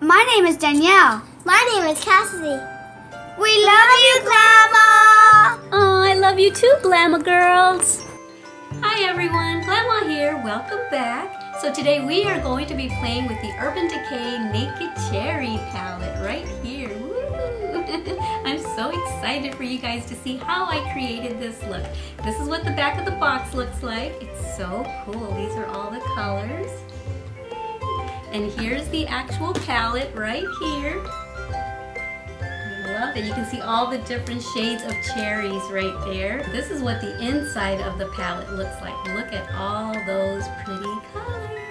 My name is Danielle. My name is Cassidy. We love you, Glama! Oh, I love you too, Glama girls. Hi everyone, Glama here. Welcome back. So today we are going to be playing with the Urban Decay Naked Cherry palette right here. Woo! I'm so excited for you guys to see how I created this look. This is what the back of the box looks like. It's so cool. These are all the colors. And here's the actual palette right here. I love it. You can see all the different shades of cherries right there. This is what the inside of the palette looks like. Look at all those pretty colors.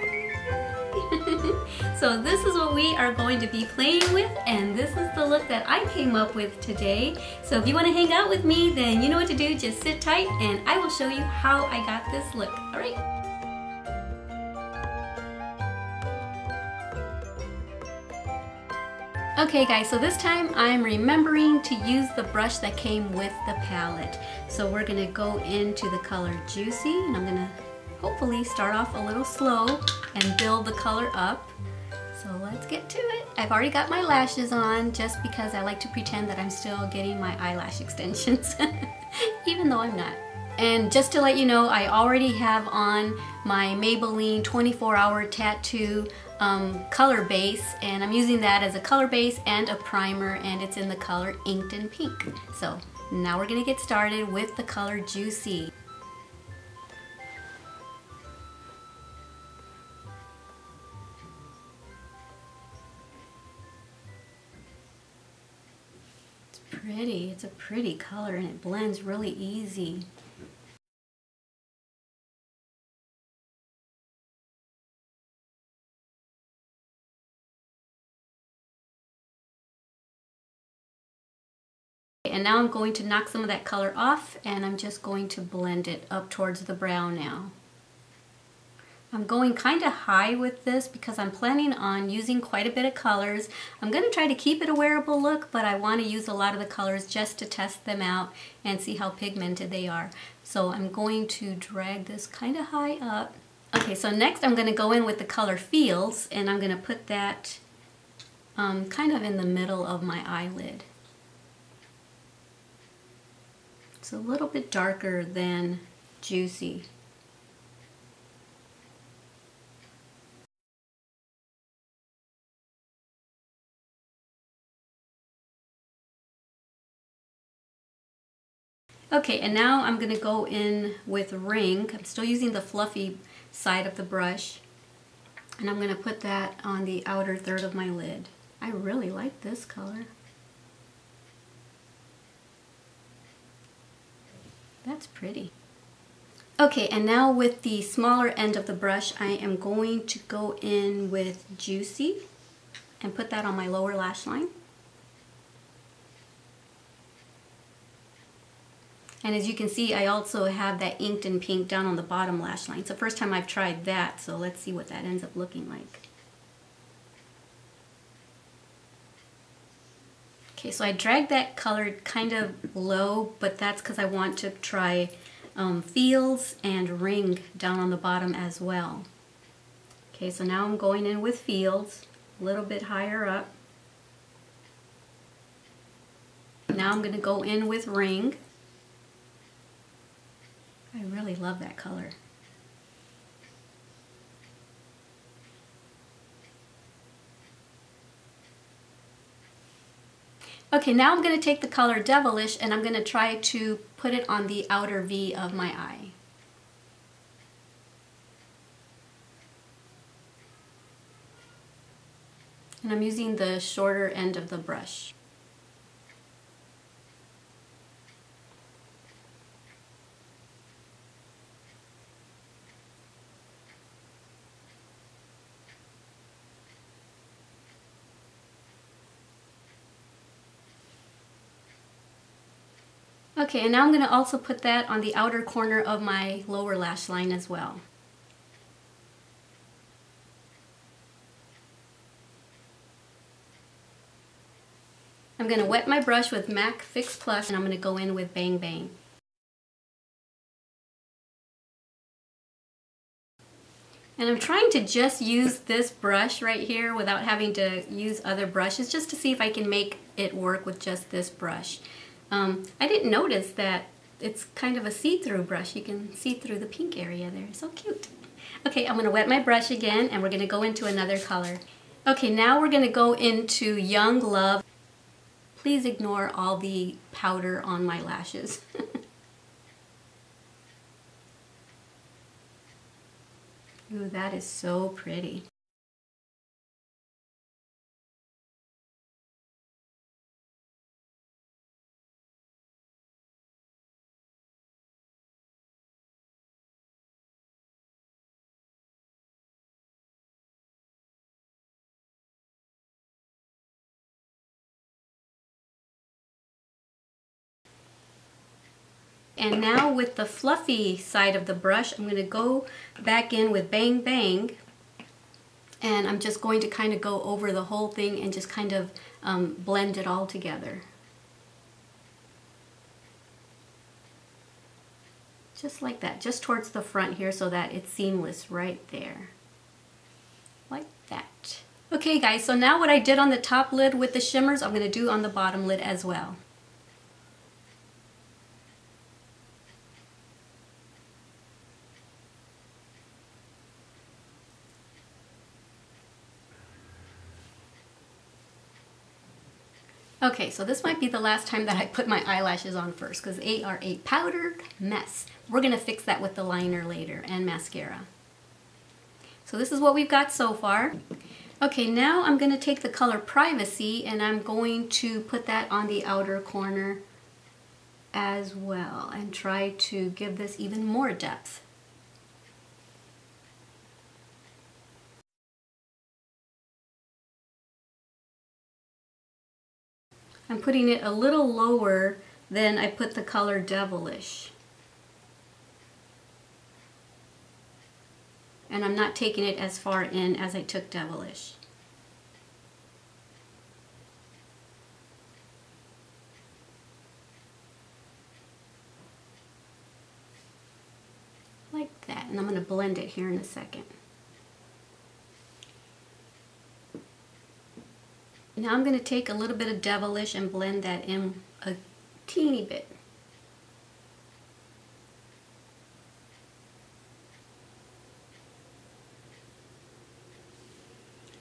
So this is what we are going to be playing with, and this is the look that I came up with today. So if you want to hang out with me, then you know what to do. Just sit tight and I will show you how I got this look. All right. Okay guys, so this time I'm remembering to use the brush that came with the palette. So we're gonna go into the color Juicy, and I'm gonna hopefully start off a little slow and build the color up. So let's get to it. I've already got my lashes on just because I like to pretend that I'm still getting my eyelash extensions, even though I'm not. And just to let you know, I already have on my Maybelline 24-hour tattoo color base, and I'm using that as a color base and a primer, and it's in the color Inked in Pink. So now we're gonna get started with the color Juicy. It's a pretty color, and it blends really easy. And now I'm going to knock some of that color off, and I'm just going to blend it up towards the brow now. I'm going kind of high with this because I'm planning on using quite a bit of colors. I'm going to try to keep it a wearable look, but I want to use a lot of the colors just to test them out and see how pigmented they are. So I'm going to drag this kind of high up. Okay, so next I'm going to go in with the color Feels, and I'm going to put that kind of in the middle of my eyelid. It's a little bit darker than Juicy. Okay, and now I'm going to go in with Ring. I'm still using the fluffy side of the brush, and I'm going to put that on the outer third of my lid. I really like this color. That's pretty. Okay, and now with the smaller end of the brush, I am going to go in with Juicy and put that on my lower lash line. And as you can see, I also have that Inked in Pink down on the bottom lash line. It's the first time I've tried that, so let's see what that ends up looking like. Okay, so I dragged that color kind of low, but that's because I want to try Feels and Ring down on the bottom as well. Okay, so now I'm going in with Feels, a little bit higher up. Now I'm going to go in with Ring. I really love that color. Okay, now I'm going to take the color Devilish, and I'm going to try to put it on the outer V of my eye. And I'm using the shorter end of the brush. Okay, and now I'm going to also put that on the outer corner of my lower lash line as well. I'm going to wet my brush with MAC Fix Plus, and I'm going to go in with Bang Bang. And I'm trying to just use this brush right here without having to use other brushes, just to see if I can make it work with just this brush. I didn't notice that it's kind of a see-through brush. You can see through the pink area there. So cute. Okay, I'm going to wet my brush again, and we're going to go into another color. Okay, now we're going to go into Young Love. Please ignore all the powder on my lashes. Ooh, that is so pretty. And now with the fluffy side of the brush, I'm going to go back in with Bang Bang, and I'm just going to kind of go over the whole thing and just kind of blend it all together. Just like that, just towards the front here so that it's seamless right there. Like that. Okay guys, so now what I did on the top lid with the shimmers, I'm going to do on the bottom lid as well. Okay, so this might be the last time that I put my eyelashes on first because they are a powdered mess. We're going to fix that with the liner later and mascara. So this is what we've got so far. Okay, now I'm going to take the color Privacy and I'm going to put that on the outer corner as well and try to give this even more depth. I'm putting it a little lower than I put the color Devilish. And I'm not taking it as far in as I took Devilish. Like that. And I'm going to blend it here in a second. Now I'm going to take a little bit of Devilish and blend that in a teeny bit.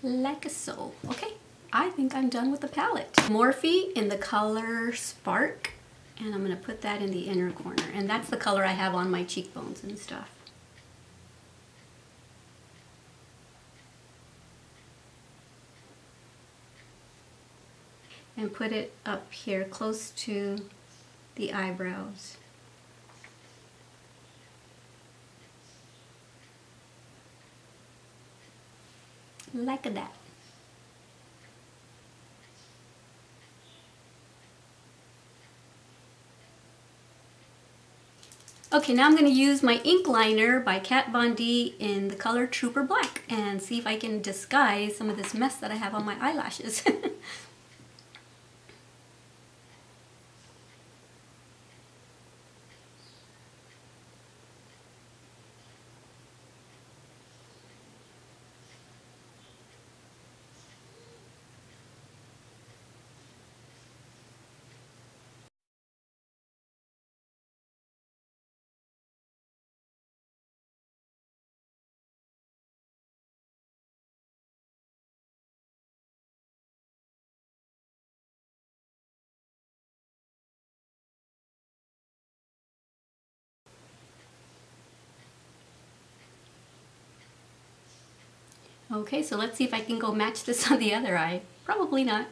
Like so. Okay, I think I'm done with the palette. Morphe in the color Spark, and I'm going to put that in the inner corner. And that's the color I have on my cheekbones and stuff. And put it up here close to the eyebrows. Like that. Okay, now I'm going to use my ink liner by Kat Von D in the color Trooper Black and see if I can disguise some of this mess that I have on my eyelashes. Okay, so let's see if I can go match this on the other eye. Probably not.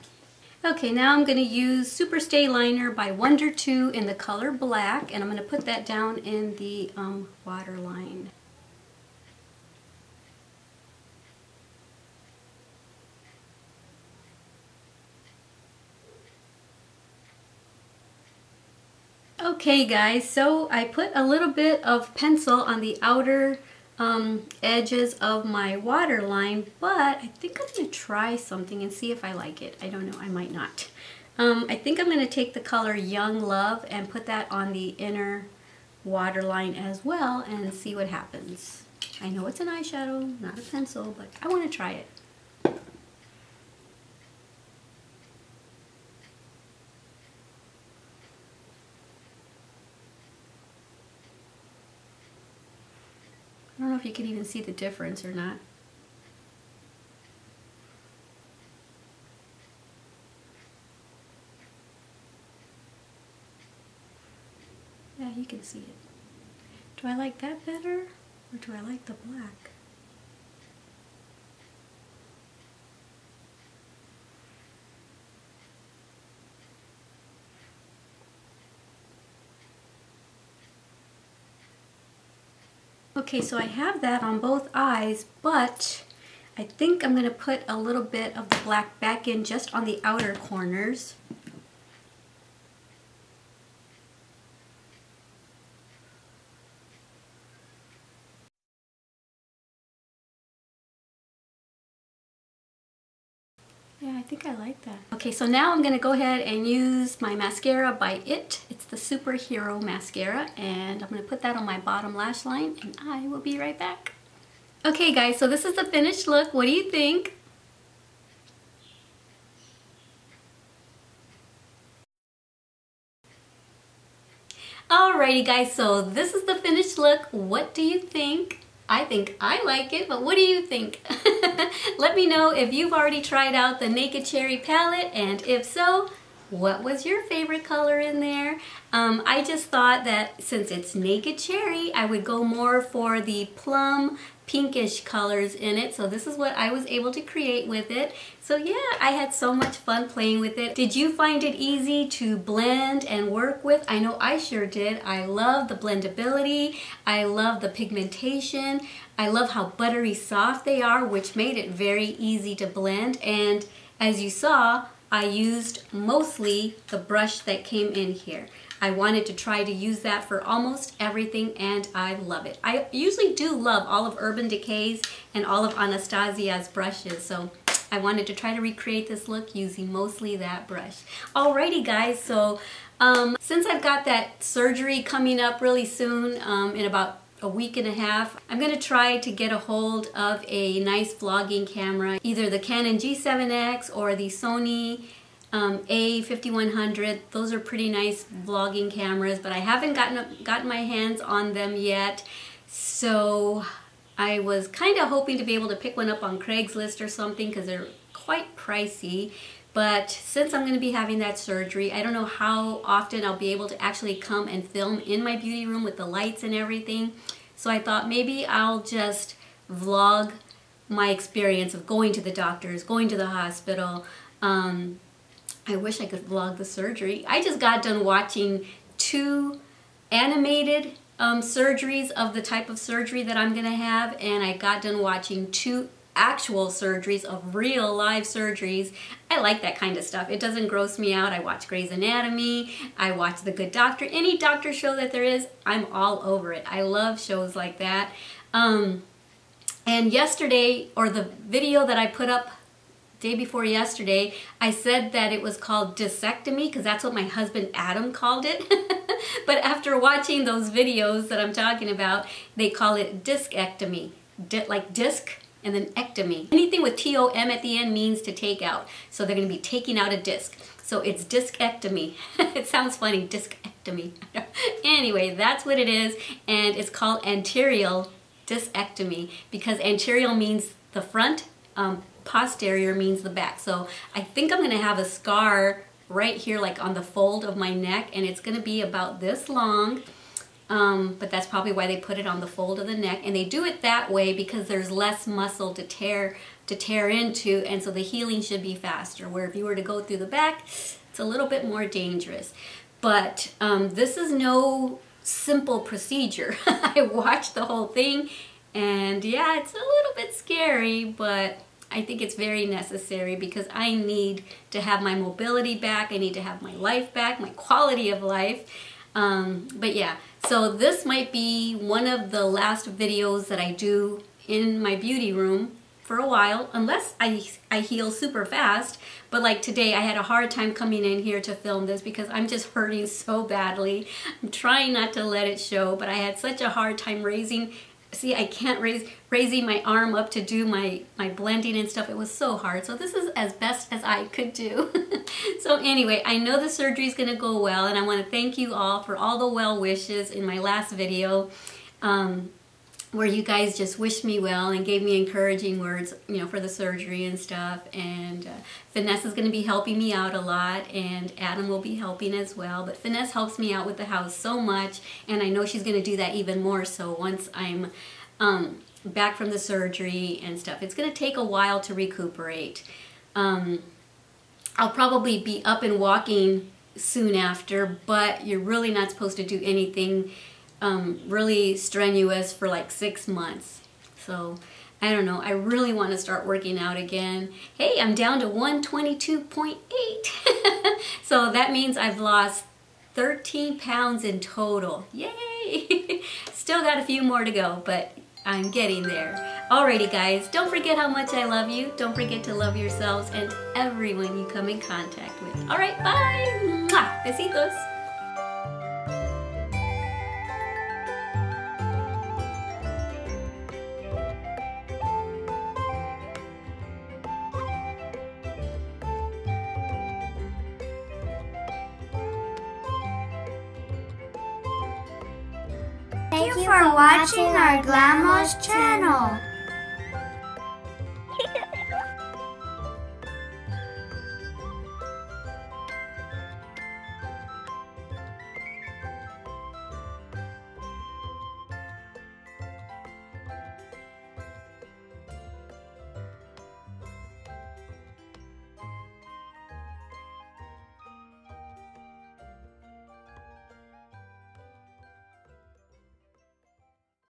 Okay, now I'm going to use Super Stay Liner by Wonder 2 in the color Black, and I'm going to put that down in the waterline. Okay guys, so I put a little bit of pencil on the outer edges of my waterline, but I think I'm going to try something and see if I like it. I don't know, I might not. I think I'm going to take the color Young Love and put that on the inner waterline as well and see what happens. I know it's an eyeshadow, not a pencil, but I want to try it. I don't know if you can even see the difference or not. Yeah, you can see it. Do I like that better, or do I like the black? Okay, so I have that on both eyes, but I think I'm going to put a little bit of the black back in just on the outer corners. Yeah, I think I like that. Okay, so now I'm going to go ahead and use my mascara by IT. It's the Superhero Mascara, and I'm going to put that on my bottom lash line, and I will be right back. Okay guys, so this is the finished look. What do you think? Alrighty guys, so this is the finished look. What do you think? I think I like it, but what do you think? Let me know if you've already tried out the Naked Cherry palette, and if so, what was your favorite color in there? I just thought that since it's Naked Cherry, I would go more for the plum pinkish colors in it. So this is what I was able to create with it. So yeah, I had so much fun playing with it. Did you find it easy to blend and work with? I know I sure did. I love the blendability. I love the pigmentation. I love how buttery soft they are, which made it very easy to blend. And as you saw, I used mostly the brush that came in here. I wanted to try to use that for almost everything, and I love it. I usually do love all of Urban Decay's and all of Anastasia's brushes, so I wanted to try to recreate this look using mostly that brush. Alrighty guys, so since I've got that surgery coming up really soon, in about a week and a half, I'm going to try to get a hold of a nice vlogging camera, either the Canon G7X or the Sony A5100. Those are pretty nice vlogging cameras, but I haven't gotten my hands on them yet. So I was kind of hoping to be able to pick one up on Craigslist or something because they're quite pricey. But since I'm going to be having that surgery, I don't know how often I'll be able to actually come and film in my beauty room with the lights and everything. So I thought maybe I'll just vlog my experience of going to the doctors, going to the hospital. I wish I could vlog the surgery. I just got done watching 2 animated surgeries of the type of surgery that I'm going to have, and I got done watching 2 actual surgeries of real live surgeries. I like that kind of stuff. It doesn't gross me out. I watch Grey's Anatomy. I watch The Good Doctor. Any doctor show that there is, I'm all over it. I love shows like that. And yesterday, or the video that I put up day before yesterday, I said that it was called Discectomy because that's what my husband Adam called it. But after watching those videos that I'm talking about, they call it Discectomy. Like disc and then ectomy. Anything with T-O-M at the end means to take out. So they're going to be taking out a disc. So it's discectomy. It sounds funny, discectomy. Anyway, that's what it is. And it's called Anterial discectomy because anterior means the front, posterior means the back. So I think I'm going to have a scar right here, like on the fold of my neck, and it's going to be about this long. But that's probably why they put it on the fold of the neck, and they do it that way because there's less muscle to tear into, and so the healing should be faster. Where if you were to go through the back, it's a little bit more dangerous. But this is no simple procedure. I watched the whole thing, and yeah, it's a little bit scary, but I think it's very necessary because I need to have my mobility back. I need to have my life back, my quality of life. But yeah, so this might be one of the last videos that I do in my beauty room for a while, unless I heal super fast. But like today, I had a hard time coming in here to film this because I'm just hurting so badly. I'm trying not to let it show, but I had such a hard time raising see, I can't raising my arm up to do my blending and stuff. It was so hard. So this is as best as I could do. So anyway, I know the surgery is going to go well, and I want to thank you all for all the well wishes in my last video, where you guys just wished me well and gave me encouraging words, you know, for the surgery and stuff. And Vanessa's going to be helping me out a lot, and Adam will be helping as well. But Vanessa helps me out with the house so much, and I know she's going to do that even more so once I'm back from the surgery and stuff. It's going to take a while to recuperate. I'll probably be up and walking soon after, but you're really not supposed to do anything really strenuous for like 6 months. So I don't know, I really want to start working out again. Hey, I'm down to 122.8. So that means I've lost 13 pounds in total. Yay! Still got a few more to go, but I'm getting there. Alrighty guys, don't forget how much I love you. Don't forget to love yourselves and everyone you come in contact with. Alright, bye! Mwah! Besitos! Thank you for watching our Glama's channel.